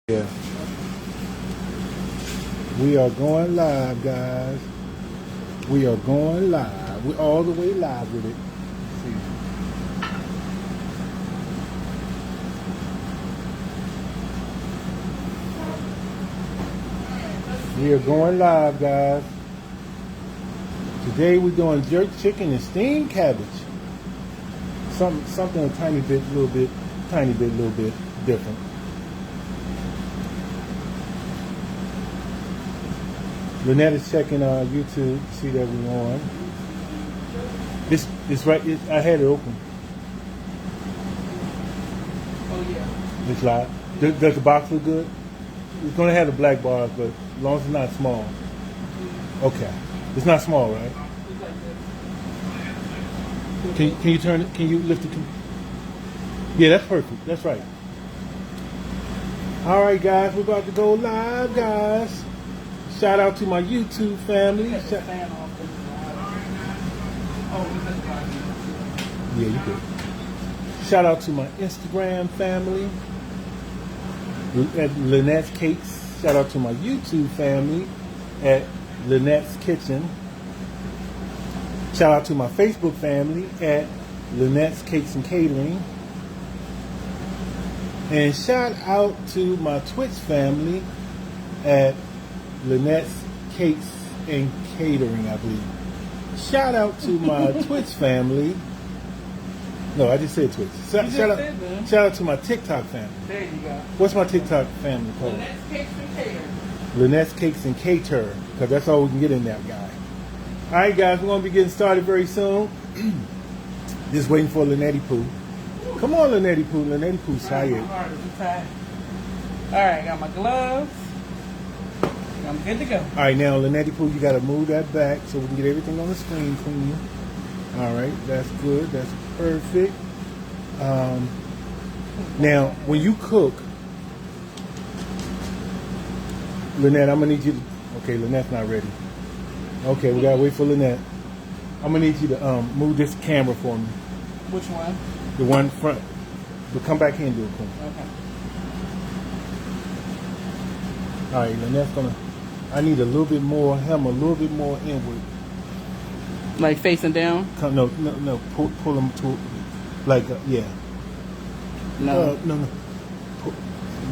Yeah. We are going live, guys. We are going live. We're all the way live with it. Let's see. We are going live, guys. Today we're doing jerk chicken and steamed cabbage. Something a tiny bit different. Lynette is checking YouTube to see that we're on. This right. I had it open. Oh yeah. It's live. Does the box look good? It's gonna have the black bars, but as long as it's not small. Okay. It's not small, right? Can you turn it? Can you lift it? Yeah, that's perfect. That's right. All right, guys, we're about to go live, guys. Shout out to my YouTube family. Yeah, you good. Shout out to my Instagram family at Lynette's Cakes. Shout out to my YouTube family at Lynette's Kitchen. Shout out to my Facebook family at Lynette's Cakes and Catering. And shout out to my Twitch family at Lynette's Cakes and Catering, I believe. Shout out to my Twitch family. No, I just said Twitch. Shout out to my TikTok family. There you go. What's my TikTok family called? Lynette's Cakes and Catering. Lynette's Cakes and Cater, because that's all we can get in that guy. All right, guys, we're going to be getting started very soon. Just waiting for Lynette Pooh. Come on, Lynette Pooh. Lynette Pooh's tired. All right, got my gloves. I'm good to go. All right, now, Lynette Pooh, you got to move that back so we can get everything on the screen clean. All right, that's good. That's perfect. Now, when you cook, Lynette, I'm going to need you to... Okay, Lynette's not ready. Okay, we got to wait for Lynette. I'm going to need you to move this camera for me. Which one? The one front. But come back here and do it, Queen. Okay. All right, Lynette's going to... I need a little bit more, hem a little bit more inward. Like facing down? No. Pull them to, like, yeah. No. No.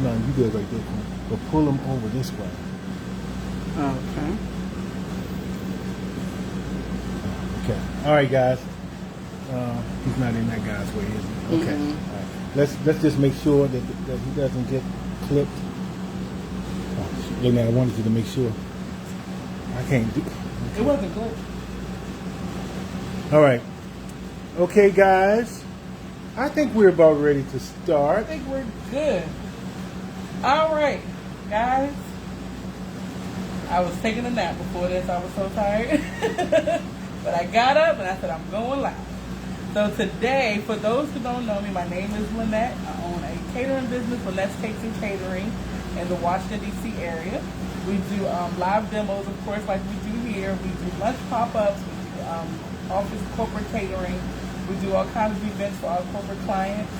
No, you good right there, Queen. But pull them over this way. Okay. Okay. All right, guys. He's not in that guy's way, is he? Okay. Mm-hmm. All right. Let's just make sure that he doesn't get clipped. Oh, Lynette, I wanted you to make sure. I can't do. It wasn't good. All right. Okay, guys. I think we're about ready to start. I think we're good. All right, guys. I was taking a nap before this. I was so tired. But I got up and I said, I'm going live. So today, for those who don't know me, my name is Lynette. I own a catering business, Lynette's Cakes and Catering, in the Washington, D.C. area. We do live demos, of course, like we do here. We do lunch pop-ups. We do office corporate catering. We do all kinds of events for our corporate clients.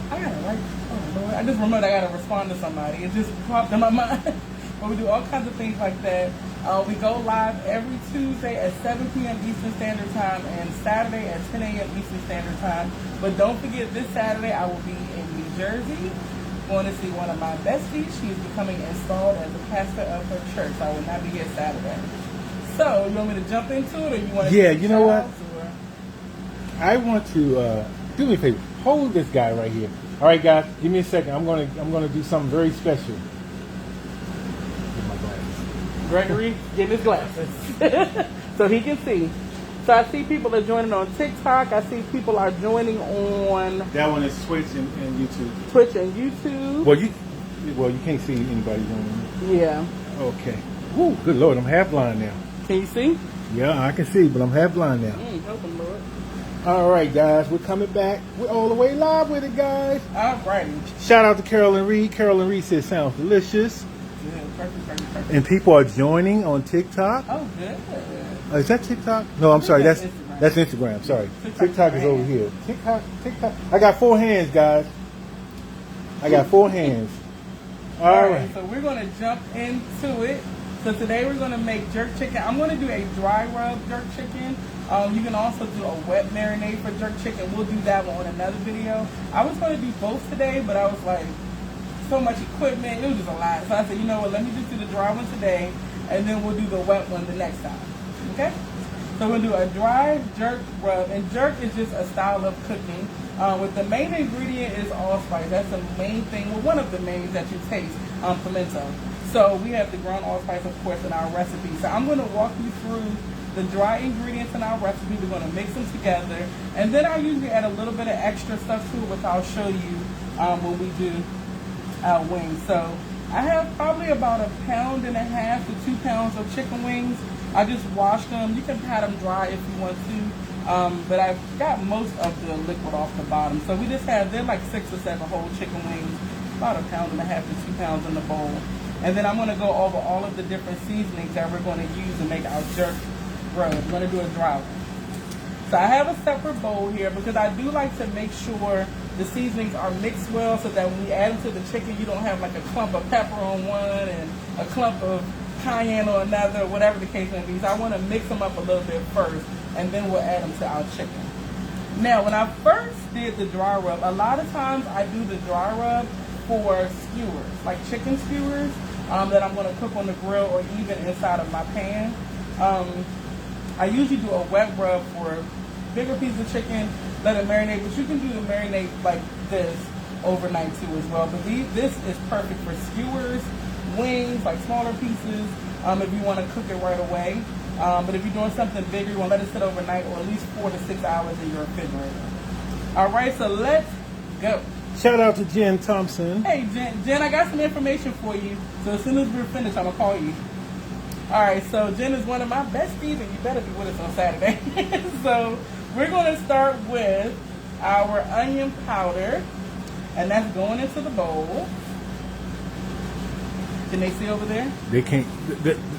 I gotta write. Oh Lord! I just remembered I gotta respond to somebody. It just popped in my mind. But we do all kinds of things like that. We go live every Tuesday at 7 p.m. Eastern Standard Time and Saturday at 10 a.m. Eastern Standard Time. But don't forget, this Saturday I will be in New Jersey going to see one of my besties. She is becoming installed as a pastor of her church. So I will not be here Saturday. So, you want me to jump into it, or you want to? Yeah, you know what? I want to do me a favor. Hold this guy right here. All right, guys, give me a second. I'm gonna do something very special. Get my glasses. Gregory, get his glasses so he can see. So I see people are joining on TikTok. I see people are joining on That one is Twitch and YouTube. Twitch and YouTube. Well, you can't see anybody joining. Yeah. Okay. Woo, good Lord, I'm half blind now. Can you see? Yeah, I can see, but I'm half blind now. Help him, Lord. All right, guys, we're coming back. We're all the way live with it, guys. All right. Shout out to Carolyn Reed. Carolyn Reed says sounds delicious. Yeah, perfect. And people are joining on TikTok. Oh, good. Is that TikTok? No, I'm sorry. That's Instagram. That's Instagram. Sorry. TikTok is over here. TikTok. I got 4 hands, guys. I got 4 hands. All right. So we're going to jump into it. So today we're going to make jerk chicken. I'm going to do a dry rub jerk chicken. You can also do a wet marinade for jerk chicken. We'll do that one on another video. I was going to do both today, but I was like, so much equipment, it was just a lot. So I said, you know what, let me just do the dry one today, and then we'll do the wet one the next time. Okay? So we'll do a dry jerk rub, and jerk is just a style of cooking. With the main ingredient is allspice. That's the main thing, well, one of the mains that you taste, pimento. So we have the ground allspice, of course, in our recipe. So I'm going to walk you through the dry ingredients in our recipe. We're going to mix them together, and then I usually add a little bit of extra stuff to it, which I'll show you when we do our wings. So I have probably about 1.5 pounds to 2 pounds of chicken wings. I just washed them. You can pat them dry if you want to, but I've got most of the liquid off the bottom. So we just have, they're like 6 or 7 whole chicken wings, about 1.5 pounds to 2 pounds in the bowl. And then I'm going to go over all of the different seasonings that we're going to use to make our jerk rub. I'm going to do a dry one. So I have a separate bowl here because I do like to make sure the seasonings are mixed well so that when you add them to the chicken, you don't have like a clump of pepper on one and a clump of cayenne on another, whatever the case may be. So I want to mix them up a little bit first, and then we'll add them to our chicken. Now, when I first did the dry rub, a lot of times I do the dry rub for skewers, like chicken skewers that I'm going to cook on the grill or even inside of my pan. I usually do a wet rub for bigger pieces of chicken, let it marinate, but you can do the marinade like this overnight too as well. But this is perfect for skewers, wings, like smaller pieces, if you want to cook it right away. But if you're doing something bigger, you want to let it sit overnight or at least 4 to 6 hours in your refrigerator. All right, so let's go. Shout out to Jen Thompson. Hey, Jen, I got some information for you. So as soon as we're finished, I'm going to call you. All right, so Jen is one of my besties, and you better be with us on Saturday. So we're going to start with our onion powder, and that's going into the bowl. Can they see over there? They can't.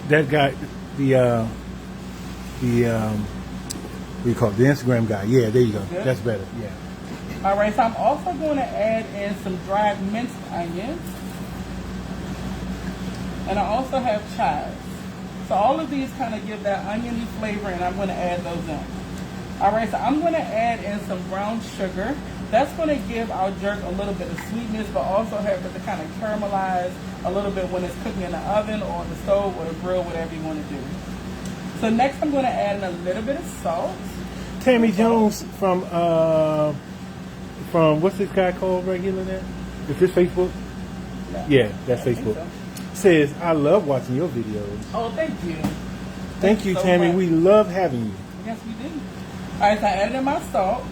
That guy, what do you call it? The Instagram guy. Yeah, there you go. Good. That's better. Yeah. All right, so I'm also going to add in some dried minced onions. And I also have chives. So all of these kind of give that oniony flavor, and I'm going to add those in. All right, so I'm going to add in some brown sugar. That's going to give our jerk a little bit of sweetness, but also have it to kind of caramelize a little bit when it's cooking in the oven or on the stove or the grill, whatever you want to do. So next I'm going to add in a little bit of salt. Tammy Jones from what's this guy called regular there? Is this Facebook? No. Yeah, that's I think Facebook. so. Says, I love watching your videos. Oh, thank you. Thank you, so Tammy. much. We love having you. Yes, we do. All right, so I added in my salt.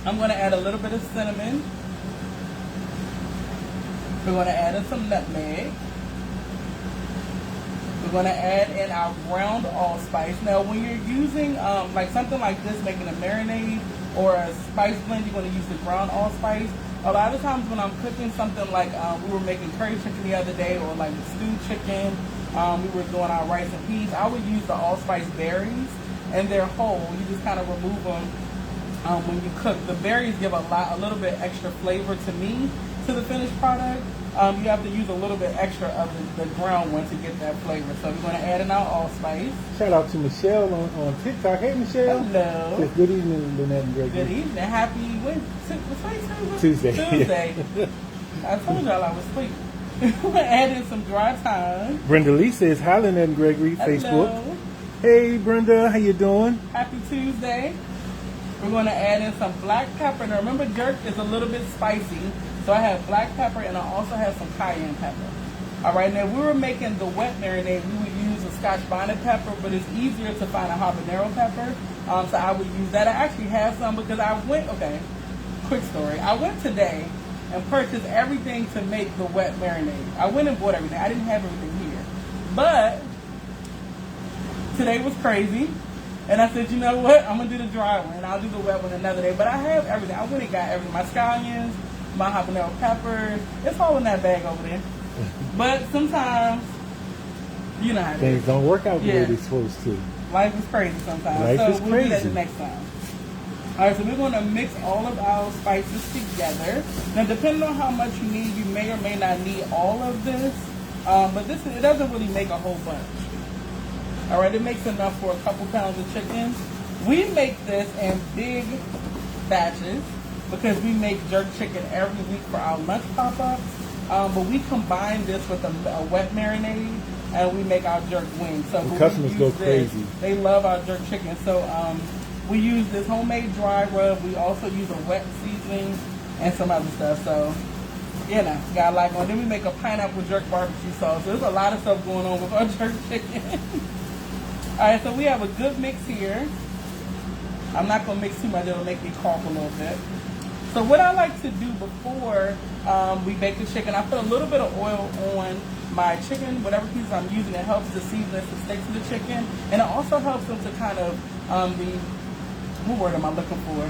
I'm going to add a little bit of cinnamon. We're going to add in some nutmeg. We're going to add in our ground allspice. Now, when you're using like something like this, making a marinade or a spice blend, you're going to use the ground allspice. A lot of times when I'm cooking something like we were making curry chicken the other day, or like stewed chicken, we were doing our rice and peas, I would use the allspice berries, and they're whole. You just kind of remove them when you cook. The berries give a little bit extra flavor to me, to the finished product. You have to use a little bit extra of the ground one to get that flavor. So we're going to add in our allspice. Shout out to Michelle on TikTok. Hey, Michelle. Hello. Yes, good evening, Lynette and Greg. Good evening. Happy Tuesday. Tuesday. I told y'all I was asleep. We're going to add in some dry thyme. Brenda Lee says, hi, Lynette and Gregory, Hello. Facebook. Hey, Brenda, how you doing? Happy Tuesday. We're going to add in some black pepper. Now remember, jerk is a little bit spicy. So I have black pepper, and I also have some cayenne pepper. All right, now we were making the wet marinade. We would use a Scotch bonnet pepper, but it's easier to find a habanero pepper. So I would use that. I actually have some because quick story. I went today and purchased everything to make the wet marinade. I went and bought everything. I didn't have everything here. But today was crazy. And I said, you know what? I'm going to do the dry one, and I'll do the wet one another day. But I have everything. I went and got everything. My scallions, my habanero peppers. It's all in that bag over there. But sometimes, you know how it is. Things don't work out the way they're supposed to. Life is crazy sometimes. Life is we'll do that crazy. the next time. All right, so we're going to mix all of our spices together. Now, depending on how much you need, you may or may not need all of this. But it doesn't really make a whole bunch. All right, it makes enough for a couple pounds of chicken. We make this in big batches because we make jerk chicken every week for our lunch pop-ups. But we combine this with a wet marinade, and we make our jerk wings. So the customers go crazy. They love our jerk chicken. So we use this homemade dry rub. We also use a wet seasoning and some other stuff. So, you know, got a lot going. Then we make a pineapple jerk barbecue sauce. So there's a lot of stuff going on with our jerk chicken. All right, so we have a good mix here. I'm not going to mix too much. It'll make me cough a little bit. So what I like to do before we bake the chicken, I put a little bit of oil on my chicken, whatever pieces I'm using. It helps the seasoning to stick to the chicken. And it also helps them to kind of, what word am I looking for?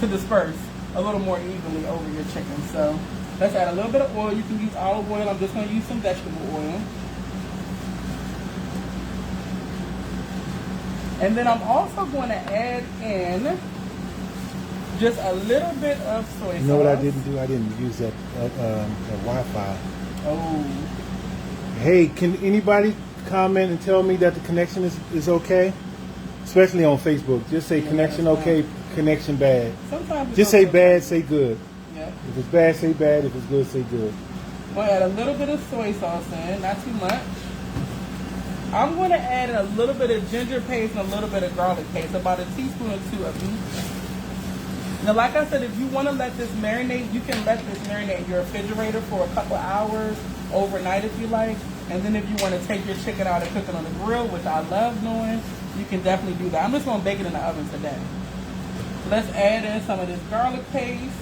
To disperse a little more evenly over your chicken. So let's add a little bit of oil. You can use olive oil. I'm just going to use some vegetable oil. And then I'm also going to add in just a little bit of soy sauce. You know what I didn't do? I didn't use that Wi-Fi. Oh. Hey, can anybody comment and tell me that the connection is okay? Especially on Facebook. Just say connection okay, connection bad. Sometimes just say bad, say good. Yeah. If it's bad, say bad. If it's good, say good. We'll add a little bit of soy sauce in, not too much. I'm going to add a little bit of ginger paste and a little bit of garlic paste, about a teaspoon or two of each. Now, like I said, if you want to let this marinate, you can let this marinate in your refrigerator for a couple hours, overnight if you like. And then if you want to take your chicken out and cook it on the grill, which I love doing, you can definitely do that. I'm just going to bake it in the oven today. Let's add in some of this garlic paste.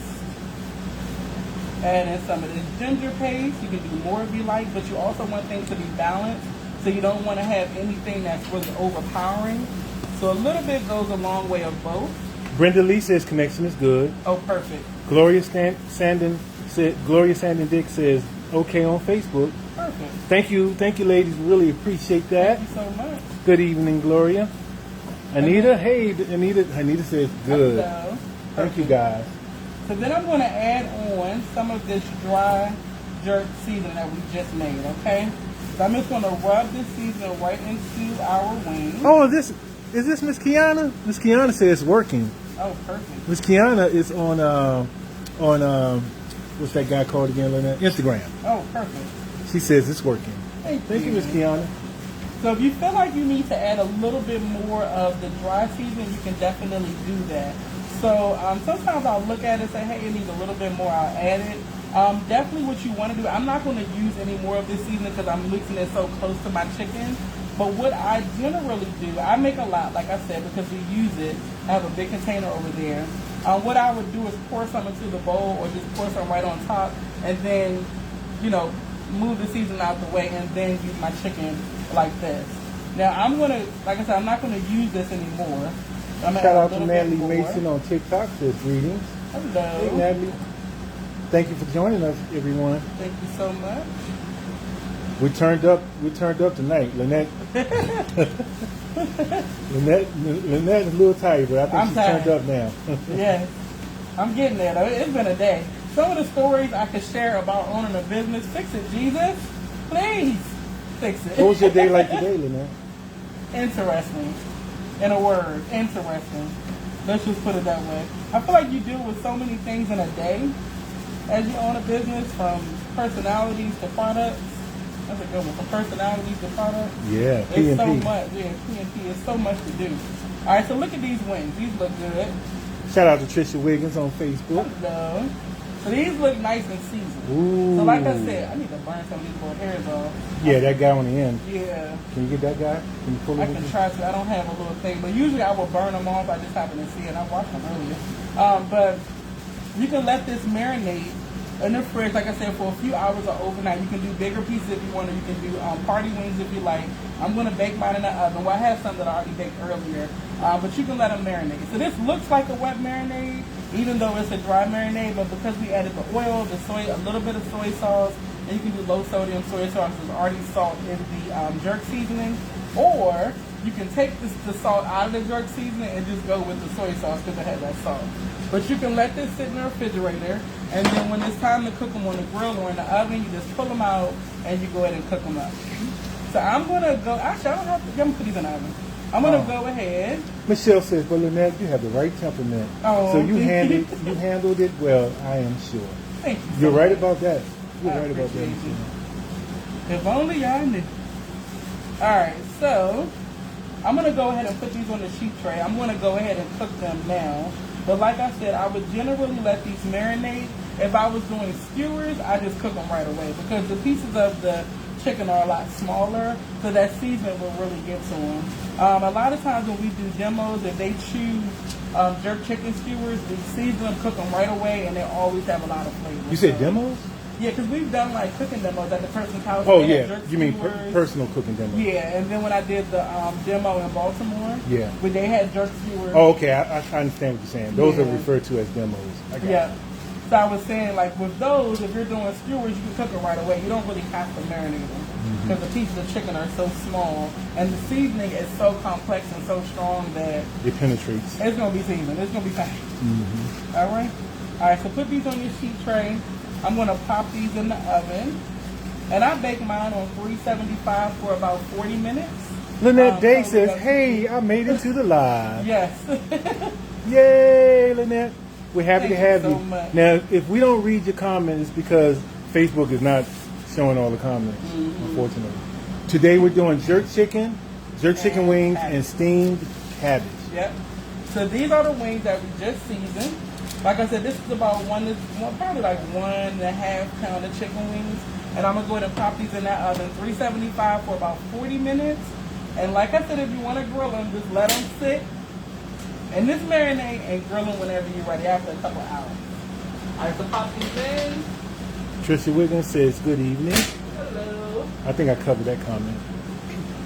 Add in some of this ginger paste. You can do more if you like, but you also want things to be balanced. So you don't want to have anything that's really overpowering. So a little bit goes a long way of both. Brenda Lee says connection is good. Oh, perfect. Gloria Sandin Dick says okay on Facebook. Perfect. Thank you, ladies. Really appreciate that. Thank you so much. Good evening, Gloria. Anita, hey, Anita says good. Hello. Thank you, guys. So then I'm going to add on some of this dry jerk seasoning that we just made. Okay. So I'm just going to rub this seasoning right into our wings. Oh, is this Miss Kiana? Miss Kiana says it's working. Oh, perfect. Miss Kiana is on what's that guy called again, Lynette? Instagram. Oh, perfect. She says it's working. Thank you, Miss Kiana. So if you feel like you need to add a little bit more of the dry seasoning, you can definitely do that. So sometimes I'll look at it and say, hey, it needs a little bit more, I'll add it. Definitely what you want to do, I'm not going to use any more of this seasoning because I'm mixing it so close to my chicken. But what I generally do, I make a lot, like I said, because we use it. I have a big container over there. What I would do is pour some into the bowl or just pour some right on top and then, move the seasoning out the way and then use my chicken like this. Now, I'm going to, like I said, I'm not going to use this anymore. Shout out to Natalie Mason on TikTok, says greetings. Hello. Hey, Natalie. Thank you for joining us, everyone. Thank you so much. We turned up tonight, Lynette. Lynette is a little tired, but I think she's turned up now. Yeah, I'm getting there though. It's been a day. Some of the stories I could share about owning a business. Fix it, Jesus. Please fix it. What was your day like today, Lynette? Interesting. In a word, interesting. Let's just put it that way. I feel like you deal with so many things in a day as you own a business, from personalities to products. That's a good one. From personalities to products. Yeah, It's so much. Yeah, P&P. It's so much to do. All right, so look at these wings. These look good. Shout out to Trisha Wiggins on Facebook. Hello. So these look nice and seasoned. Ooh. So like I said, I need to burn some of these little hairs off. Yeah, that guy on the end. Yeah. Can you get that guy? Can you pull it? I can try to. I don't have a little thing, but usually I will burn them off. I just happen to see it. I watched them earlier. But you can let this marinate in the fridge, like I said, for a few hours or overnight. You can do bigger pieces if you want to. You can do party wings if you like. I'm going to bake mine in the oven. Well, I have some that I already baked earlier, but you can let them marinate. So this looks like a wet marinade, even though it's a dry marinade, but because we added the oil, the soy, a little bit of soy sauce, and you can do low sodium soy sauce. There's already salt in the jerk seasoning, or you can take the salt out of the jerk seasoning and just go with the soy sauce because it has that salt. But you can let this sit in the refrigerator, and then when it's time to cook them on the grill or in the oven, you just pull them out and you go ahead and cook them up. So I'm gonna go. Actually, I don't have to. I'm gonna put these in the oven. I'm gonna go ahead. Michelle says, "But Lynette, you have the right temperament. Oh, so you handled it well. I am sure. Thank you. You're right about that. You're right about that. If only y'all knew. All right, so I'm gonna go ahead and put these on the sheet tray. I'm gonna go ahead and cook them now. But like I said, I would generally let these marinate. If I was doing skewers, I just cook them right away because the pieces of the chicken are a lot smaller, so that seasoning will really get to them. A lot of times when we do demos, if they choose jerk chicken skewers, we season them, cook them right away, and they always have a lot of flavor. You said demos? Yeah, because we've done like cooking demos at the person's house. Oh yeah, you mean personal cooking demos? Yeah, and then when I did the demo in Baltimore, yeah, when they had jerk skewers. Oh, okay, I understand what you're saying. Those are referred to as demos. Yeah. So I was saying, like with those, if you're doing skewers, you can cook them right away. You don't really have to marinate them because the pieces of chicken are so small, and the seasoning is so complex and so strong that it penetrates. It's gonna be seasoned. It's gonna be fine. All right. So put these on your sheet tray. I'm gonna pop these in the oven, and I bake mine on 375 for about 40 minutes. Lynette Day says, "Hey, I made it to the live." Yes. Yay, Lynette. We're happy to have you. Much. Now, if we don't read your comments, it's because Facebook is not showing all the comments, unfortunately. Today we're doing jerk chicken wings, and steamed cabbage. Yep. So these are the wings that we just seasoned. Like I said, this is about probably like 1.5 pound of chicken wings. And I'm going to go ahead and pop these in that oven, 375 for about 40 minutes. And like I said, if you want to grill them, just let them sit. And this marinate and grill them whenever you're ready after a couple hours. All right, so pop these in. Trisha Wiggins says, "Good evening." Hello. I think I covered that comment.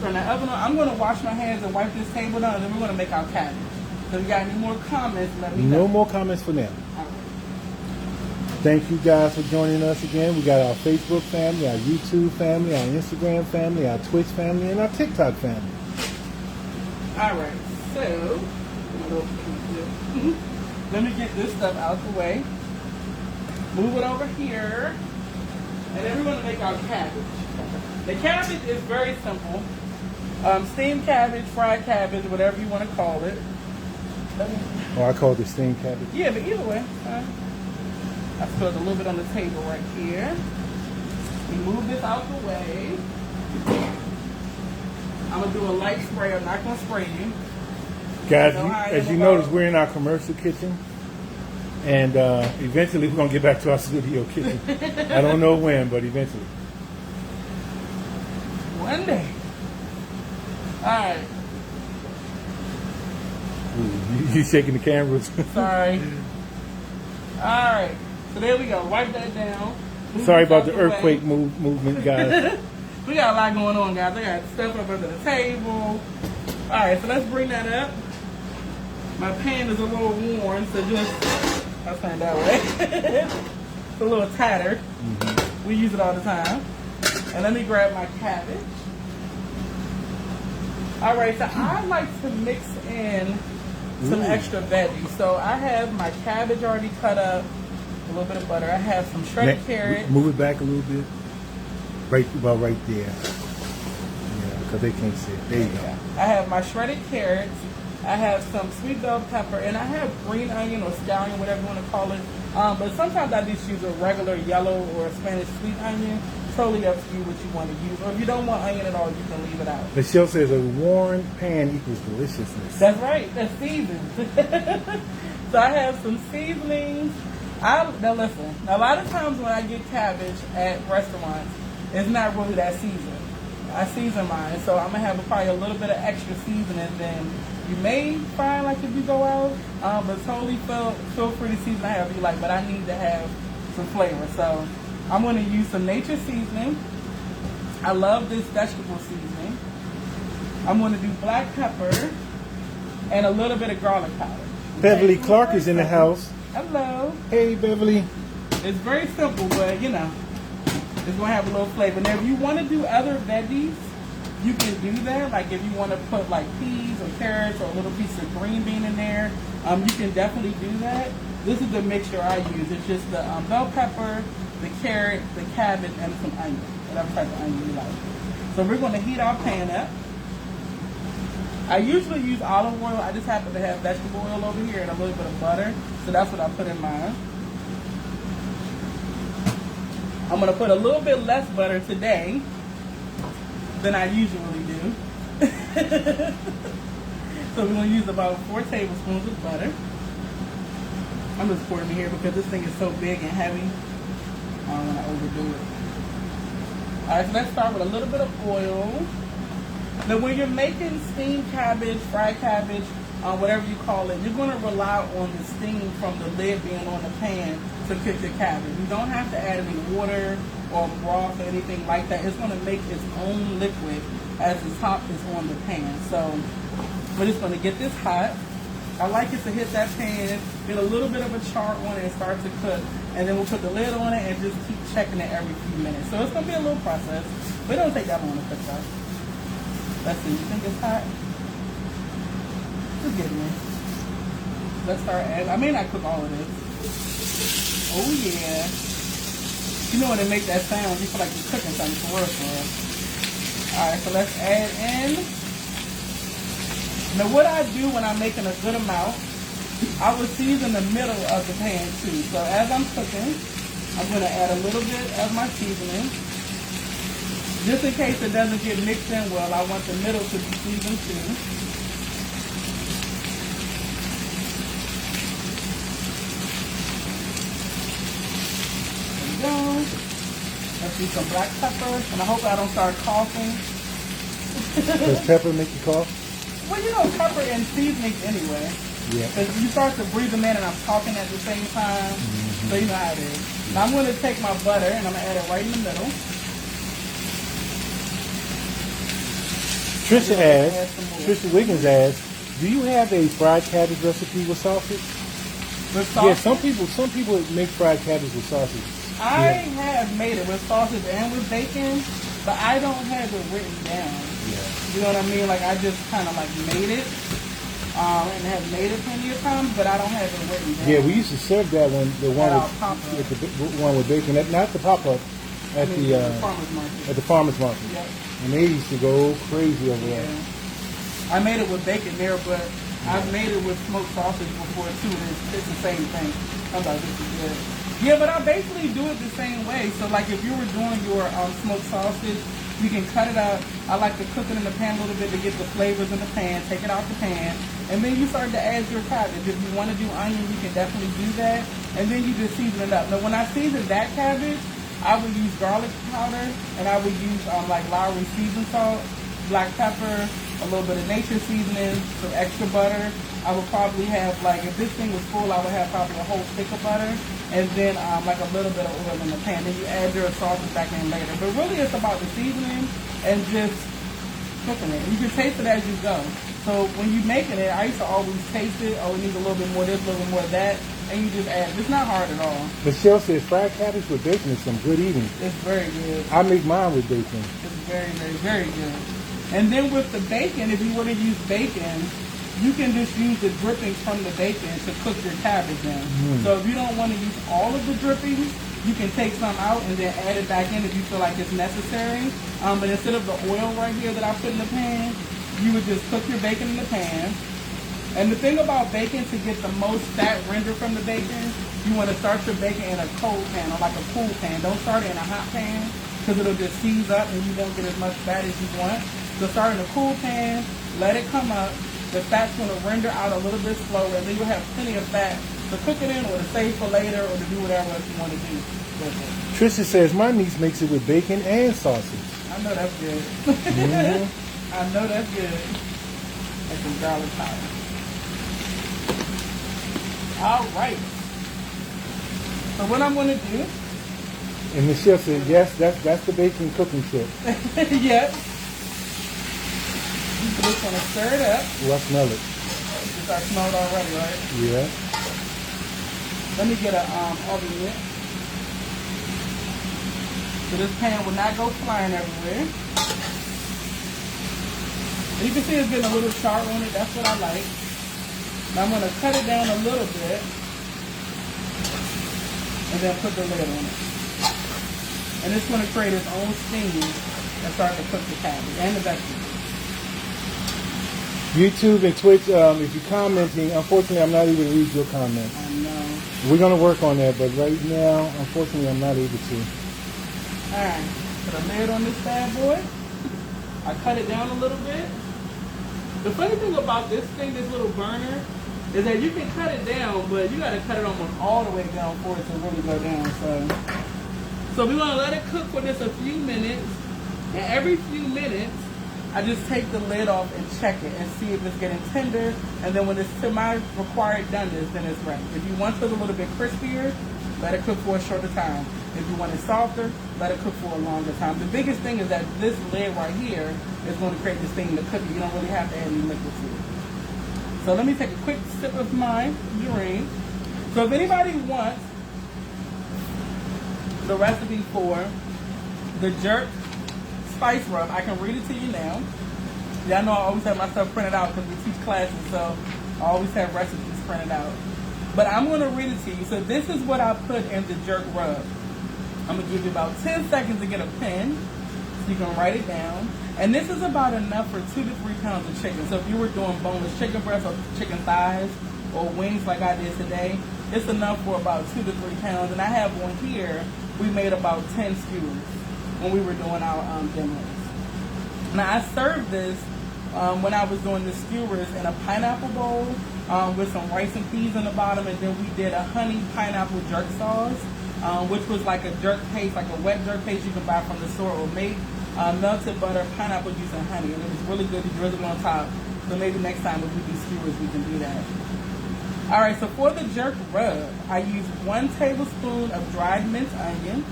Turn the oven on. I'm going to wash my hands and wipe this table down, and then we're going to make our cabbage. So if you got any more comments, let me know. No more comments for now. All right. Thank you guys for joining us again. We got our Facebook family, our YouTube family, our Instagram family, our Twitch family, and our TikTok family. All right, so let me get this stuff out the way. Move it over here. And then we're going to make our cabbage. The cabbage is very simple. Steamed cabbage, fried cabbage, whatever you want to call it. I call it the steamed cabbage. Yeah, but either way. I spilled a little bit on the table right here. We move this out the way. I'm going to do a light spray. I'm not going to spray you. Guys, as you notice, we're in our commercial kitchen. And eventually we're going to get back to our studio kitchen. I don't know when, but eventually. One day. All right. Ooh, you shaking the cameras. Sorry. All right. So there we go. Wipe that down. Sorry about the earthquake movement, guys. We got a lot going on, guys. I got stuff up under the table. All right, so let's bring that up. My pan is a little worn, so just, I'll turn it that way. It's a little tattered. We use it all the time. And let me grab my cabbage. All right, so I like to mix in some extra veggies. So I have my cabbage already cut up, a little bit of butter. I have some shredded carrots. Move it back a little bit. Right there. Yeah, because they can't see it. There you go. I have my shredded carrots. I have some sweet bell pepper, and I have green onion or scallion, whatever you want to call it. But sometimes I just use a regular yellow or Spanish sweet onion. Totally up to you what you want to use. Or if you don't want onion at all, you can leave it out. Michelle says a worn pan equals deliciousness. That's right. That's seasoned. So I have some seasonings. Now listen, a lot of times when I get cabbage at restaurants, it's not really that seasoned. I season mine, so I'm going to have probably a little bit of extra seasoning than you may find like if you go out. But totally feel free to season however you like, but I need to have some flavor. So I'm going to use some nature seasoning. I love this vegetable seasoning. I'm going to do black pepper and a little bit of garlic powder. Beverly Clark is in the house. Hello. Hey, Beverly. It's very simple, but you know, it's going to have a little flavor. Now, if you want to do other veggies, you can do that. Like if you want to put like peas or carrots or a little piece of green bean in there, you can definitely do that. This is the mixture I use. It's just the bell pepper, the carrot, the cabbage, and some onion. Whatever type of onion you like. So we're going to heat our pan up. I usually use olive oil. I just happen to have vegetable oil over here and a little bit of butter. So that's what I put in mine. I'm going to put a little bit less butter today than I usually do. So we're going to use about 4 tablespoons of butter. I'm just pouring it here because this thing is so big and heavy. I don't want to overdo it. Alright, so let's start with a little bit of oil. Now when you're making steamed cabbage, fried cabbage, whatever you call it, you're going to rely on the steam from the lid being on the pan to cook your cabbage. You don't have to add any water or broth or anything like that. It's going to make its own liquid as the top is on the pan. So we're just going to get this hot. I like it to hit that pan, get a little bit of a char on it and start to cook. And then we'll put the lid on it and just keep checking it every few minutes. So it's going to be a little process, but it don't take that long to cook up. Let's see, you think it's hot? Just get me. Let's start adding. I may not cook all of this. Oh yeah. You know when they make that sound, you feel like you're cooking something for real. Alright, so let's add in. Now what I do when I'm making a good amount, I will season the middle of the pan too. So as I'm cooking, I'm going to add a little bit of my seasoning. Just in case it doesn't get mixed in well, I want the middle to be seasoned too. There we go. Let's do some black pepper, and I hope I don't start coughing. Does pepper make you cough? Well, you know, pepper and seasonings anyway. Yeah. Because you start to breathe them in and I'm talking at the same time. Mm-hmm. So you know how it is. Now I'm going to take my butter and I'm going to add it right in the middle. Trisha Wiggins asks, do you have a fried cabbage recipe with sausage? With sausage? Yeah, some people make fried cabbage with sausage. I have made it with sausage and with bacon, but I don't have it written down. Yeah. You know what I mean? Like I just kind of like made it. And have made it plenty of times, but I don't have it written down. Yeah, we used to serve that one, the one with one with bacon, not the pop-up, at the farmer's market. At the farmer's market. Yep. And they used to go crazy over there. I made it with bacon there, but I've made it with smoked sausage before too, and it's the same thing. I thought this is good. Yeah, but I basically do it the same way. So like if you were doing your smoked sausage, you can cut it up. I like to cook it in the pan a little bit to get the flavors in the pan, take it out the pan, and then you start to add your cabbage. If you want to do onion, you can definitely do that, and then you just season it up. Now when I season that cabbage, I would use garlic powder, and I would use like Lowry seasoned salt, black pepper, a little bit of nature seasoning, some extra butter. I would probably have, like, if this thing was full, I would have probably a whole stick of butter, and then like a little bit of oil in the pan. Then you add your sausage back in later. But really it's about the seasoning and just cooking it. And you can taste it as you go. So when you're making it, I used to always taste it. Oh, it needs a little bit more of this, a little bit more of that. And you just add it. It's not hard at all. Michelle says fried cabbage with bacon is some good eating. It's very good. I make mine with bacon. It's very, very, very good. And then with the bacon, if you want to use bacon, you can just use the drippings from the bacon to cook your cabbage in. So if you don't want to use all of the drippings, you can take some out and then add it back in if you feel like it's necessary. But instead of the oil right here that I put in the pan, you would just cook your bacon in the pan. And the thing about bacon, to get the most fat render from the bacon, you want to start your bacon in a cold pan or like a cool pan. Don't start it in a hot pan because it'll just seize up and you won't get as much fat as you want. So start in a cool pan, let it come up. The fat's going to render out a little bit slower, and then you'll have plenty of fat to cook it in or to save for later or to do whatever else you want to do with it. Trisha says, my niece makes it with bacon and sausage. I know that's good. I know that's good. And some garlic powder. All right. So what I'm going to do... And Michelle said, yes, that's the bacon cooking tip. Yep. We're just going to stir it up. Oh, I smell it. I smell it already, right? Yeah. Let me get a oven mitt. So this pan will not go flying everywhere. And you can see it's getting a little char on it. That's what I like. Now I'm going to cut it down a little bit and then put the lid on it. And it's going to create its own steam and start to cook the cabbage and the vegetables. YouTube and Twitch, if you're commenting, unfortunately, I'm not able to read your comments. I know. We're going to work on that, but right now, unfortunately, I'm not able to. Alright, put a lid on this bad boy. I cut it down a little bit. The funny thing about this thing, this little burner, is that you can cut it down, but you got to cut it almost all the way down for it to really go down. So we want to let it cook for just a few minutes, and every few minutes, I just take the lid off and check it and see if it's getting tender, and then when it's to my required doneness, then it's ready. If you want it a little bit crispier, let it cook for a shorter time. If you want it softer, let it cook for a longer time. The biggest thing is that this lid right here is going to create this thing to cook it. You don't really have to add any liquid to it. So let me take a quick sip of my drink. So if anybody wants the recipe for the jerk spice rub, I can read it to you now. Y'all know I always have my stuff printed out because we teach classes, so I always have recipes printed out. But I'm going to read it to you. So this is what I put in the jerk rub. I'm going to give you about 10 seconds to get a pen so you can write it down. And this is about enough for 2 to 3 pounds of chicken. So if you were doing boneless chicken breasts or chicken thighs or wings like I did today, it's enough for about 2 to 3 pounds. And I have one here. We made about 10 skewers when we were doing our demos. Now I served this when I was doing the skewers in a pineapple bowl with some rice and peas in the bottom, and then we did a honey pineapple jerk sauce, which was like a jerk paste, like a wet jerk paste you can buy from the store or make. Melted butter, pineapple juice, and honey, and it was really good to drizzle on top. So maybe next time if we do skewers, we can do that. All right, so for the jerk rub, I use 1 tablespoon of dried minced onion,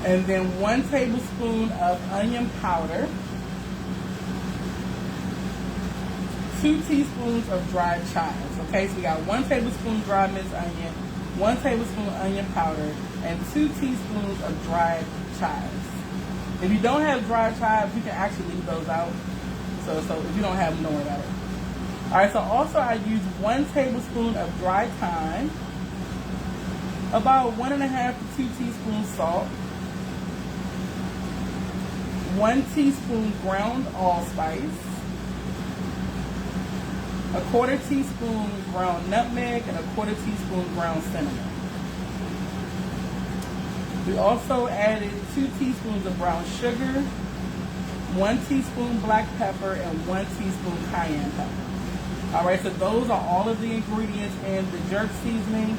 and then 1 tablespoon of onion powder, 2 teaspoons of dried chives. Okay, so we got 1 tablespoon dried minced onion, 1 tablespoon onion powder, and 2 teaspoons of dried chives. If you don't have dried chives, you can actually leave those out. So if you don't have them, don't worry about it. All right, so also I use 1 tablespoon of dried thyme, about 1.5 to 2 teaspoons salt, 1 teaspoon ground allspice, 1/4 teaspoon ground nutmeg, and 1/4 teaspoon ground cinnamon. We also added 2 teaspoons of brown sugar, 1 teaspoon black pepper, and 1 teaspoon cayenne pepper. All right, so those are all of the ingredients in the jerk seasoning.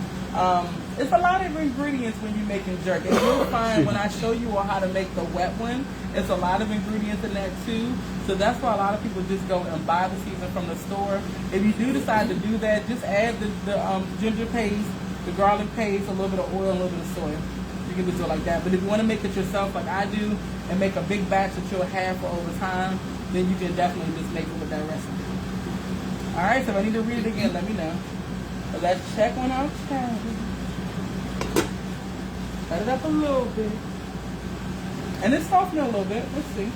It's a lot of ingredients when you're making jerk. And you'll find when I show you all how to make the wet one, it's a lot of ingredients in that too. So that's why a lot of people just go and buy the seasoning from the store. If you do decide to do that, just add the ginger paste, the garlic paste, a little bit of oil, a little bit of soy. You can just do it like that. But if you want to make it yourself like I do and make a big batch that you'll have for over time, then you can definitely just make it with that recipe. All right, so if I need to read it again, let me know. So let's check on our cabbage. Cut it up a little bit. And it's softening a little bit. Let's see.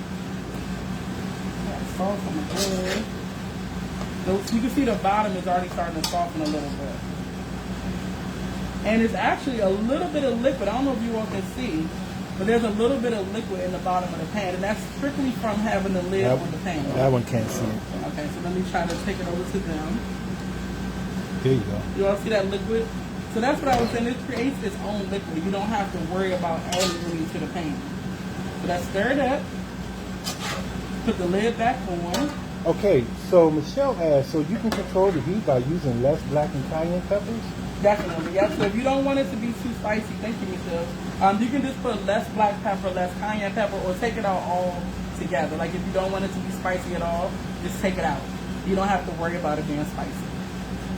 Got salt on the bread. So you can see the bottom is already starting to soften a little bit. And it's actually a little bit of liquid. I don't know if you all can see, but there's a little bit of liquid in the bottom of the pan, and that's strictly from having the lid on the pan. That one can't see it. Okay, so let me try to take it over to them. There you go. You all see that liquid? So that's what I was saying. It creates its own liquid. You don't have to worry about adding any to the pan. So that's stirred up. Put the lid back on. Okay, so Michelle asked, so you can control the heat by using less black and cayenne peppers? Definitely, yes. So if you don't want it to be too spicy, thank you, Michelle. You can just put less black pepper, less cayenne pepper, or take it out all together. Like if you don't want it to be spicy at all, just take it out. You don't have to worry about it being spicy.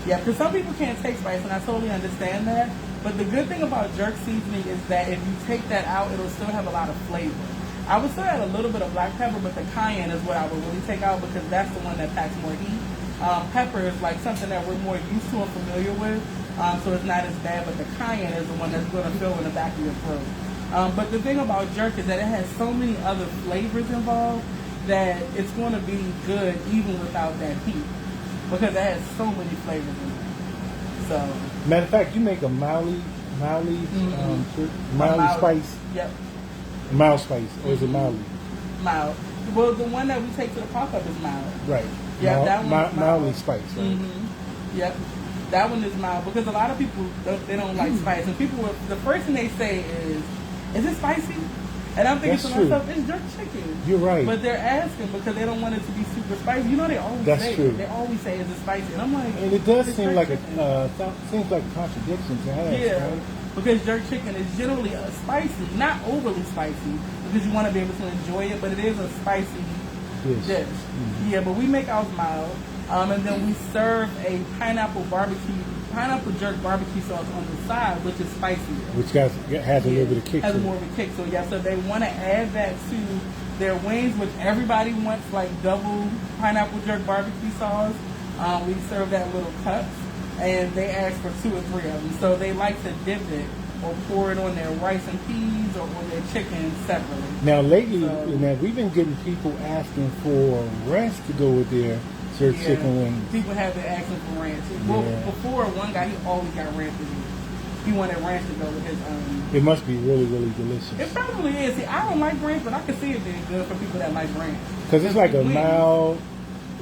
Yeah, because some people can't take spice, and I totally understand that. But the good thing about jerk seasoning is that if you take that out, it'll still have a lot of flavor. I would still add a little bit of black pepper, but the cayenne is what I would really take out because that's the one that packs more heat. Pepper is like something that we're more used to and familiar with, so it's not as bad, but the cayenne is the one that's going to fill in the back of your throat. But the thing about jerk is that it has so many other flavors involved that it's going to be good even without that heat because it has so many flavors in it. So, matter of fact, you make a mildly spice. Yep. Mild spice, or is it mildly? Mild. Well, the one that we take to the pop-up is mild. Right. Yeah, that one's mildly spice. Right? Yep. That one is mild because a lot of people don't like spice, and the first thing they say is it spicy? And I'm thinking to myself, it's jerk chicken. You're right. But they're asking because they don't want it to be super spicy. You know, they always That's say true. They always say, is it spicy? And I'm like, and it does seem like seems like a contradiction to ask, yeah, right? because jerk chicken is generally spicy, not overly spicy, because you want to be able to enjoy it, but it is a spicy dish. Mm-hmm. Yeah, but we make ours mild, and then we serve a pineapple jerk barbecue sauce on the side, which is spicier. Which has a little bit of kick. Has more of a kick. So yeah, so they want to add that to their wings, which everybody wants, like double pineapple jerk barbecue sauce. We serve that in little cups, and they ask for 2 or 3 of them. So they like to dip it or pour it on their rice and peas or on their chicken separately. Now lately, we've been getting people asking for ranch to go with their jerk chicken wings. People have been asking for ranch. Well, before, one guy, he always got ranch with him. He wanted ranch to go with his It must be really, really delicious. It probably is. See, I don't like ranch, but I can see it being good for people that like ranch. Because it's like a mild,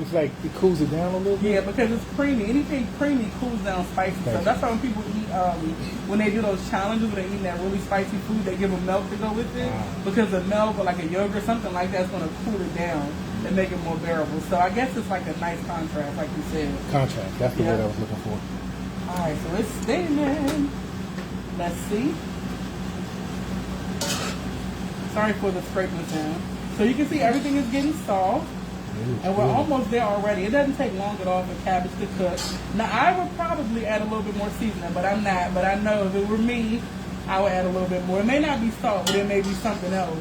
it's like it cools it down a little bit. Yeah, because it's creamy. Anything creamy cools down spicy. So that's why when people eat, when they do those challenges, when they eat that really spicy food, they give them milk to go with it. Wow. Because the milk or like a yogurt, something like that's going to cool it down and make it more bearable. So I guess it's like a nice contrast, like you said. Contrast, that's the word I was looking for. All right, so it's steaming. Let's see. Sorry for the scraping sound. So you can see everything is getting soft. And we're almost there already. It doesn't take long at all for cabbage to cook. Now, I would probably add a little bit more seasoning, but I'm not. But I know if it were me, I would add a little bit more. It may not be salt, but it may be something else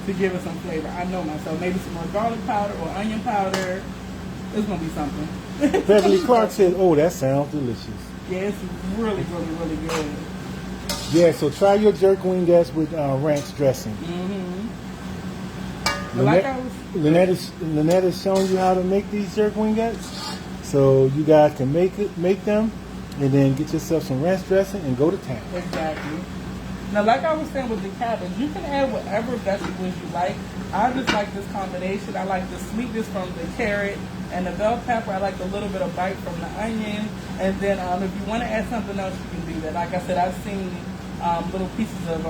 to give it some flavor. I know myself. Maybe some more garlic powder or onion powder. It's going to be something. Beverly Clark said, oh, that sounds delicious. Yeah, it's really, really, really good. Yeah, so try your jerk wingettes with ranch dressing. Lynette is showing you how to make these jerk wingettes, so you guys can make them, and then get yourself some ranch dressing and go to town. Exactly. Now, like I was saying with the cabbage, you can add whatever vegetables you like. I just like this combination. I like the sweetness from the carrot and the bell pepper. I like a little bit of bite from the onion, and then if you want to add something else, you can do that. Like I said, I've seen little pieces of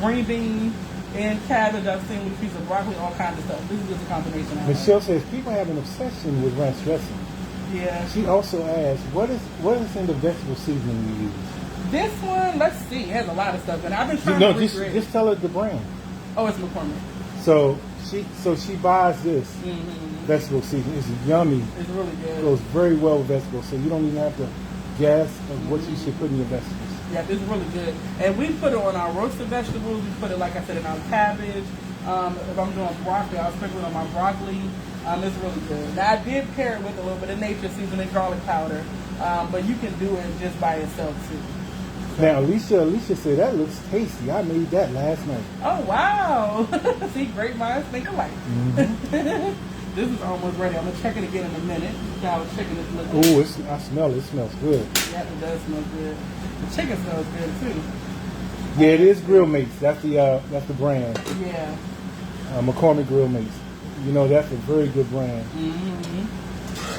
green bean and cabbage. I've seen little pieces of broccoli, all kinds of stuff. This is just a combination. Michelle says people have an obsession with ranch dressing. Yeah. She also asks, what is in the vegetable seasoning you use? This one, let's see, it has a lot of stuff in it. I've been trying to recreate. Just tell her the brand. Oh, it's McCormick. So she buys this vegetable seasoning. It's yummy. It's really good. It goes very well with vegetables, so you don't even have to guess of what you should put in your vegetables. Yeah, it's really good. And we put it on our roasted vegetables. We put it, like I said, in our cabbage. If I'm doing broccoli, I'll sprinkle it on my broccoli. It's really good. Now, I did pair it with a little bit of nature seasoning garlic powder, but you can do it just by itself, too. Now, Alicia said, that looks tasty. I made that last night. Oh, wow. See, great minds think alike. This is almost ready. I'm going to check it again in a minute. I was checking this look. Oh, I smell it. It smells good. Yeah, it does smell good. The chicken smells good, too. Yeah, it is Grill Mates. That's the brand. Yeah. McCormick Grill Mates. You know, that's a very good brand.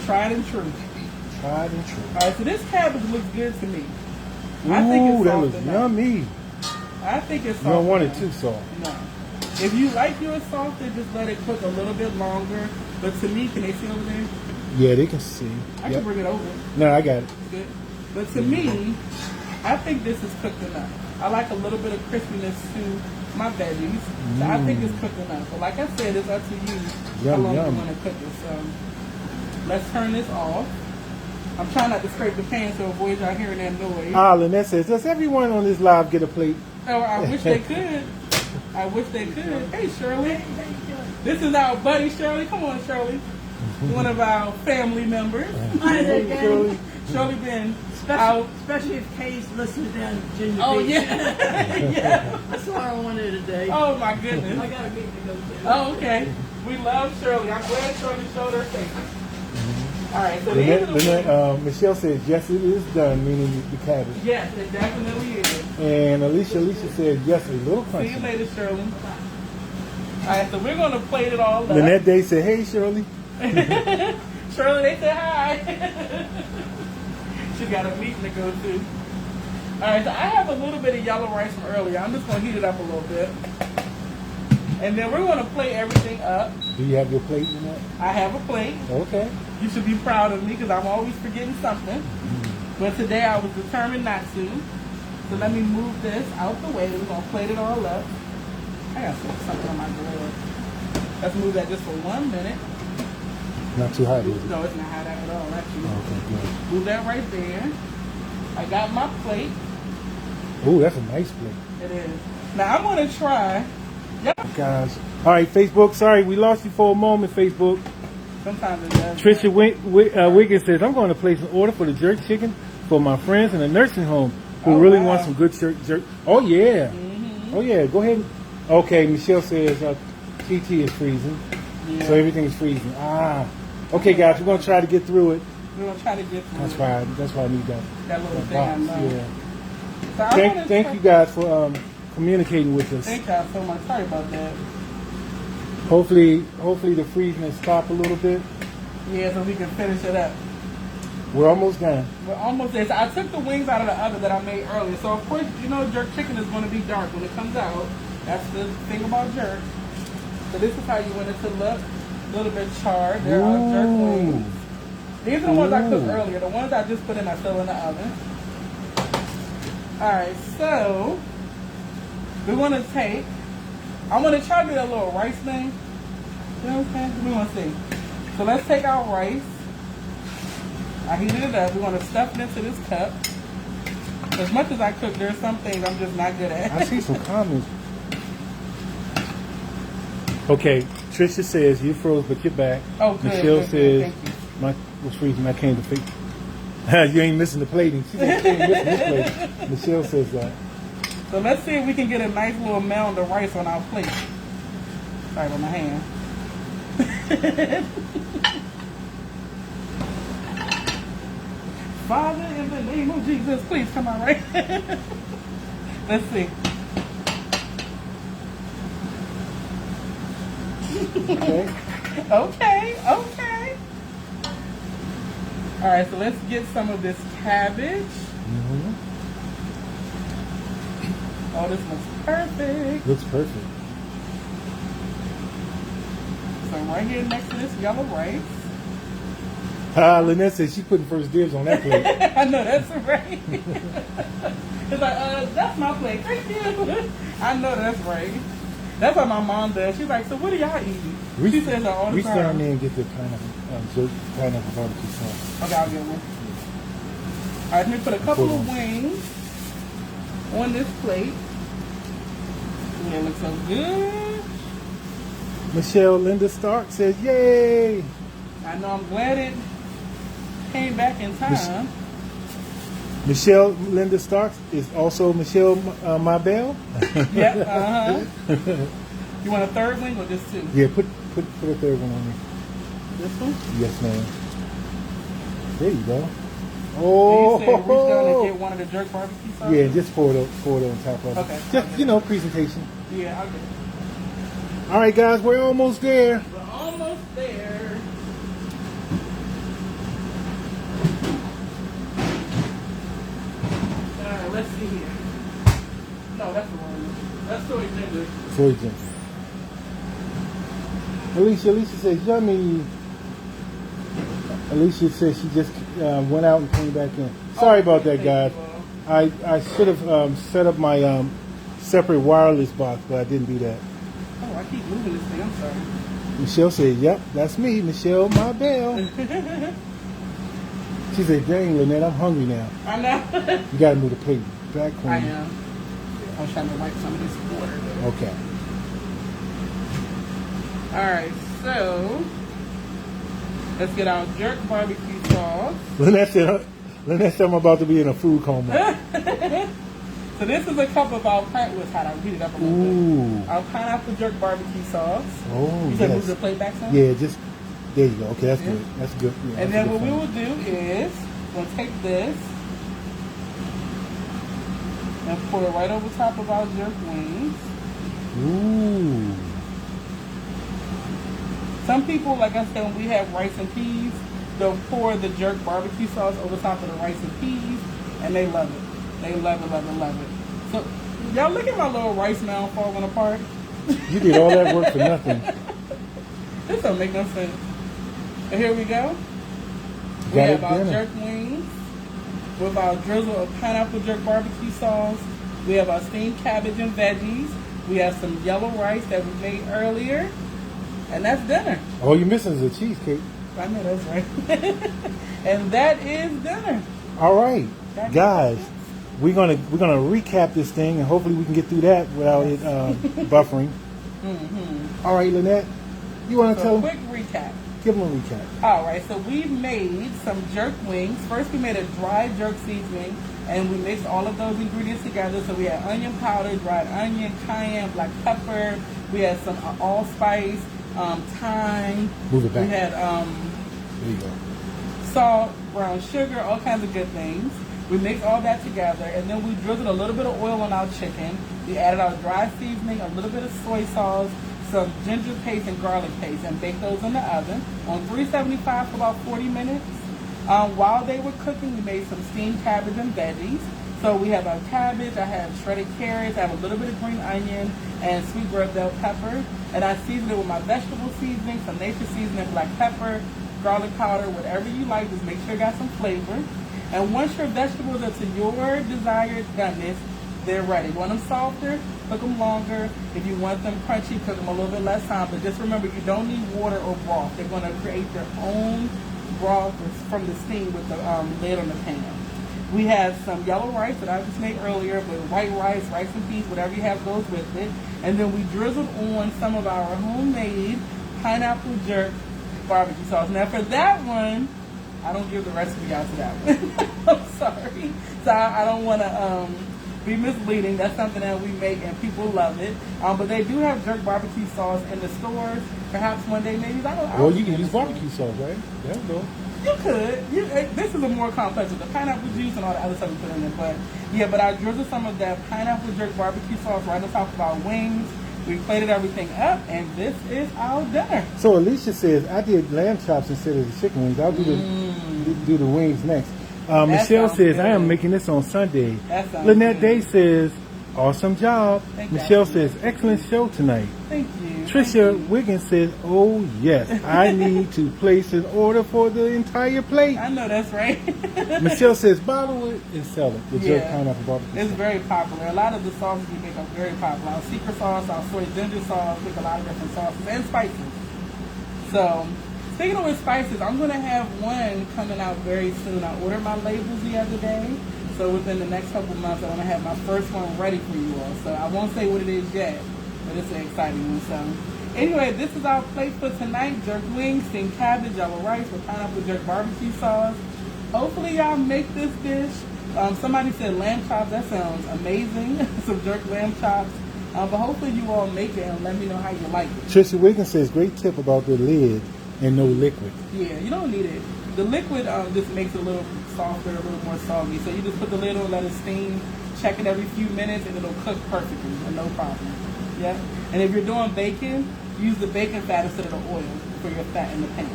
Tried and true. Tried and true. All right, so this cabbage looks good to me. Ooh, I think it's that looks yummy. I think it's soft. You don't want it too soft. No. If you like yours softer, just let it cook a little bit longer. But to me, can they see over there? Yeah, they can see. I can bring it over. No, I got it. Good. But to me, I think this is cooked enough. I like a little bit of crispiness to my veggies. So I think it's cooked enough. But like I said, it's up to you how long you want to cook it. So let's turn this off. I'm trying not to scrape the pan to avoid y'all hearing that noise. Lynette says, does everyone on this live get a plate? Oh, I wish they could. I wish they could. Hey, Shirley. This is our buddy, Shirley. Come on, Shirley. One of our family members. Hey, Shirley. Shirley been Especially if Kay's listening down in Virginia Oh, Beach. yeah. Yeah. That's why I wanted today. Oh, my goodness. I got a meeting to go to. Oh, okay. We love Shirley. I'm glad Shirley showed her face. All right, so Michelle says, yes, it is done, meaning the cabbage. yes, it definitely is. And Alicia said, yes, a little See you crunchy. later, Shirley. All right, so we're going to plate it all up. Lynette Day said, hey, Shirley. Shirley, they said hi. She got a meeting to go to. All right, so I have a little bit of yellow rice from earlier. I'm just going to heat it up a little bit. And then we're going to plate everything up. Do you have your plate, Lynette? I have a plate. Okay. You should be proud of me because I'm always forgetting something. But today I was determined not to. So let me move this out the way. We're going to plate it all up. I got to put something on my grill. Let's move that just for 1 minute. Not too hot, is it? No, it's not hot at all, actually. Okay, good. Move that right there. I got my plate. Ooh, that's a nice plate. It is. Now I'm going to try. Yep. Gosh. All right, Facebook. Sorry, we lost you for a moment, Facebook. Sometimes it does. Trisha Wiggins says, I'm going to place an order for the jerk chicken for my friends in a nursing home who really want some good jerk. Oh, yeah. Mm-hmm. Oh, yeah. Go ahead. Okay, Michelle says TT is freezing. Yeah. So everything is freezing. Ah. Okay, guys, we're going to try to get through it. We're going to try to get through That's why I need that. that little thing. box. I know. Yeah. So Thank you guys for communicating with us. Thank y'all so much. Sorry about that. Hopefully the freezing has stopped a little bit. Yeah, so we can finish it up. We're almost done. We're almost there. So I took the wings out of the oven that I made earlier. So of course, you know, jerk chicken is going to be dark when it comes out. That's the thing about jerk. So this is how you want it to look. A little bit charred. There are jerk wings. These are the ones I cooked earlier. The ones I just put in are still in the oven. Alright, so we want to take, I'm going to try to do that little rice thing. You know what I'm saying? We want to see. So let's take our rice. I heated it up. We want to stuff it into this cup. As much as I cook, there's some things I'm just not good at. I see some comments. Okay, Trisha says you froze, but you're back. Oh, good. Michelle good, says thank you. my was freezing. I came to fix. You ain't missing the plating. She said, you ain't missing this plate. Michelle says that. So let's see if we can get a nice little mound of rice on our plate. Sorry about my hand. Father, in the name of Jesus, please come on, right? Let's see. Okay. Okay. All right, so let's get some of this cabbage. Mm-hmm. Oh, this looks perfect. Looks perfect. So right here next to this yellow rice. Lynette says she's putting first dibs on that plate. I know, that's right. It's like, that's my plate. Thank you. I know that's right. That's what my mom does. She's like, so what are y'all eating? She says that all the reach time. down there and get the pineapple barbecue sauce. Okay, I'll get one. All right, let me put a couple of wings on this plate. Yeah, it looks so good. Michelle Linda Stark says, yay! I know, I'm glad it came back in time. Michelle Linda Stark is also Michelle Mabel. Yep, uh-huh. You want a third wing or just two? Yeah, put a third one on there. This one? Yes, ma'am. There you go. Oh, And you said reach down and get one of the jerk barbecue sauce? yeah, just pour it on top of it. Okay. Just, presentation. Yeah, I'll get it. All right, guys, we're almost there. We're almost there. All right, let's see here. No, that's the wrong one. That's soy ginger. Soy ginger. Alicia says, yummy. Alicia says she just went out and came back in. Sorry about that, guys. I should have set up my separate wireless box, but I didn't do that. Oh, I keep moving this thing. I'm sorry. Michelle said, yep, that's me, Michelle Mabel. She said, dang, Lynette, I'm hungry now. I know. You got to move the plate back home. I am. I was trying to wipe some of this water. Okay. All right, so let's get our jerk barbecue sauce. Lynette said Lynette said I'm about to be in a food coma. So this is a cup of our heat it up a little bit. Our pineapple jerk barbecue sauce. Oh, You said yes. move the plate back some? Yeah, just there you go. Okay, that's good. That's good. Yeah, And that's then good what we for will do is we'll take this and pour it right over top of our jerk wings. Ooh. Some people, like I said, when we have rice and peas, they'll pour the jerk barbecue sauce over top of the rice and peas, and they love it. They love it, love it, love it. So, y'all look at my little rice mound falling apart. You did all that work for nothing. This don't make no sense. And here we go. We Got have it our dinner. jerk wings with our drizzle of pineapple jerk barbecue sauce. We have our steamed cabbage and veggies. We have some yellow rice that we made earlier. And that's dinner. All you're missing is a cheesecake. I know that's right. And that is dinner. All right, guys, we're gonna recap this thing, and hopefully we can get through that without it buffering. All right, Lynette, you want to So tell them? quick recap. Give them a recap. All right, so we made some jerk wings. First, we made a dry jerk seasoning, and we mixed all of those ingredients together. So we had onion powder, dried onion, cayenne, black pepper. We had some allspice, thyme. Move it back. We had There you go. salt, brown sugar, all kinds of good things. We mixed all that together, and then we drizzled a little bit of oil on our chicken. We added our dry seasoning, a little bit of soy sauce, some ginger paste and garlic paste, and baked those in the oven on 375 for about 40 minutes. While they were cooking, we made some steamed cabbage and veggies. So we have our cabbage, I have shredded carrots, I have a little bit of green onion, and sweet red bell pepper. And I seasoned it with my vegetable seasoning, some nature seasoning, black pepper, garlic powder, whatever you like. Just make sure you got some flavor. And once your vegetables are to your desired doneness, they're ready. You want them softer, cook them longer. If you want them crunchy, cook them a little bit less time. But just remember, you don't need water or broth. They're going to create their own broth from the steam with the lid on the pan. We have some yellow rice that I just made earlier, but white rice, rice and peas, whatever you have goes with it. And then we drizzled on some of our homemade pineapple jerk barbecue sauce. Now for that one, I don't give the recipe out to that one. I'm sorry. So I don't want to be misleading. That's something that we make and people love it. But they do have jerk barbecue sauce in the stores. Perhaps one day, maybe. Well, you can use barbecue sauce, right? There we go. You could. This is a more complex with the pineapple juice and all the other stuff we put in it. But yeah, but I drizzled some of that pineapple jerk barbecue sauce right on top of our wings. We plated everything up, and this is our dinner. So Alicia says I did lamb chops instead of the chicken wings. I'll do the wings next. Michelle sounds says good. I am making this on Sunday. That sounds Lynette good. Day says awesome job. Thank Michelle you. says excellent show tonight. Thank you. Trisha Wiggins says, oh yes, I need to place an order for the entire plate. I know that's right. Michelle says bottle it and sell it. The jerk Yeah. pineapple barbecue. It's sauce. very popular. A lot of the sauces we make are very popular. Our secret sauce, our soy ginger sauce, we make a lot of different sauces and spices. So, speaking of with spices, I'm going to have one coming out very soon. I ordered my labels the other day. So within the next couple months, I want to have my first one ready for you all. So I won't say what it is yet, but it's an exciting one. So anyway, this is our plate for tonight. Jerk wings, steamed cabbage, yellow rice with pineapple jerk barbecue sauce. Hopefully y'all make this dish. Somebody said lamb chops. That sounds amazing. Some jerk lamb chops. But hopefully you all make it and let me know how you like it. Trisha Wiggins says great tip about the lid and no liquid. Yeah, you don't need it. The liquid just makes it a little softer, a little more soggy. So you just put the lid on, let it steam, check it every few minutes, and it'll cook perfectly, and no problem. Yeah. And if you're doing bacon, use the bacon fat instead of the oil for your fat in the pan.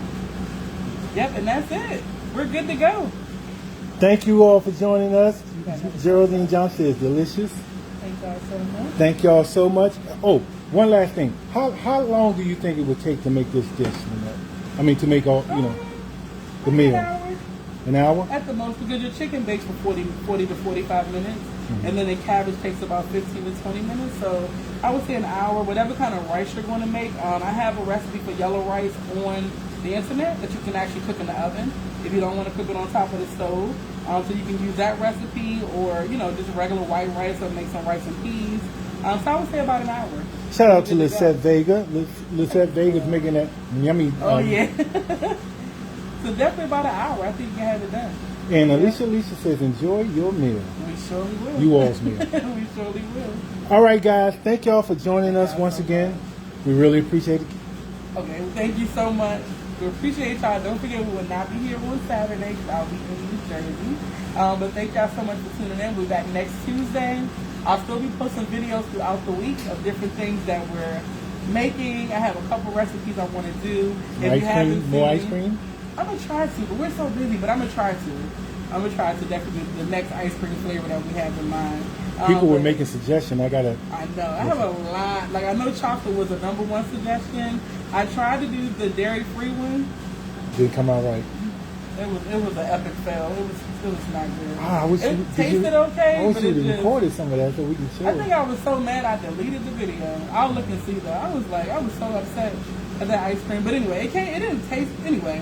Yep, and that's it. We're good to go. Thank you all for joining us. Geraldine Johnson says delicious. Thank y'all so much. Thank y'all so much. Oh, one last thing. How long do you think it would take to make this dish? I mean, to make all the meal. An hour? At the most, because your chicken bakes for 40 to 45 minutes, and then the cabbage takes about 15 to 20 minutes. So I would say an hour, whatever kind of rice you're going to make. I have a recipe for yellow rice on the internet that you can actually cook in the oven if you don't want to cook it on top of the stove. So you can use that recipe, or just regular white rice, or make some rice and peas. So I would say about an hour. Shout out to Lisette Vega. Lisette Vega's making that yummy. Oh yeah. So definitely about an hour. I think you can have it done. And Alicia says, enjoy your meal. We surely will. You all's meal. We surely will. All right, guys. Thank y'all for joining us once again. We really appreciate it. Okay, well, thank you so much. We appreciate y'all. Don't forget, we will not be here on Saturday because I'll be in New Jersey. But thank y'all so much for tuning in. We'll be back next Tuesday. I'll still be posting videos throughout the week of different things that we're making. I have a couple recipes I want to do. More ice cream? I'm going to try to, but we're so busy, but I'm going to try to. I'm going to try to definitely do the next ice cream flavor that we have in mind. People were making suggestions. I know. I have a lot. Like, I know chocolate was the #1 suggestion. I tried to do the dairy-free one. Didn't come out right. It was an epic fail. It was not good. It tasted okay. I wish but you it had just recorded some of that so we can show I think I was so mad I deleted the video. I'll look and see though. I was so upset at that ice cream. But anyway, it didn't taste anyway.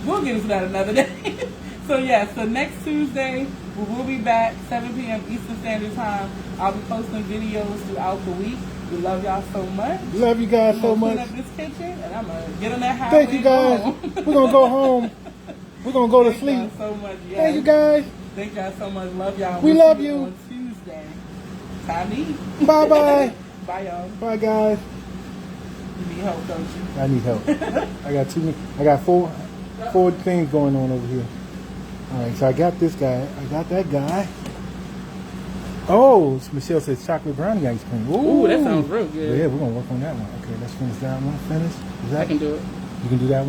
We'll get into that another day. So next Tuesday we will be back 7 p.m. Eastern Standard Time. I'll be posting videos throughout the week. We love y'all so much. Love you guys so much. I'm gonna clean up this kitchen and I'm gonna get on that highway. Thank you guys. We're gonna go home. We're gonna go to sleep. Thank y'all so much. Yes. Thank you guys. Thank y'all so much. Love y'all. We love you. On Tuesday. Time to eat. Bye bye. Bye y'all. Bye guys. You need help, don't you? I need help. I got four things going on over here. All right, so I got this guy. I got that guy. Oh, Michelle says chocolate brownie ice cream. Ooh, that sounds real good. Yeah, we're gonna work on that one. Okay, let's finish that one. Finish. I can do it. You can do that one.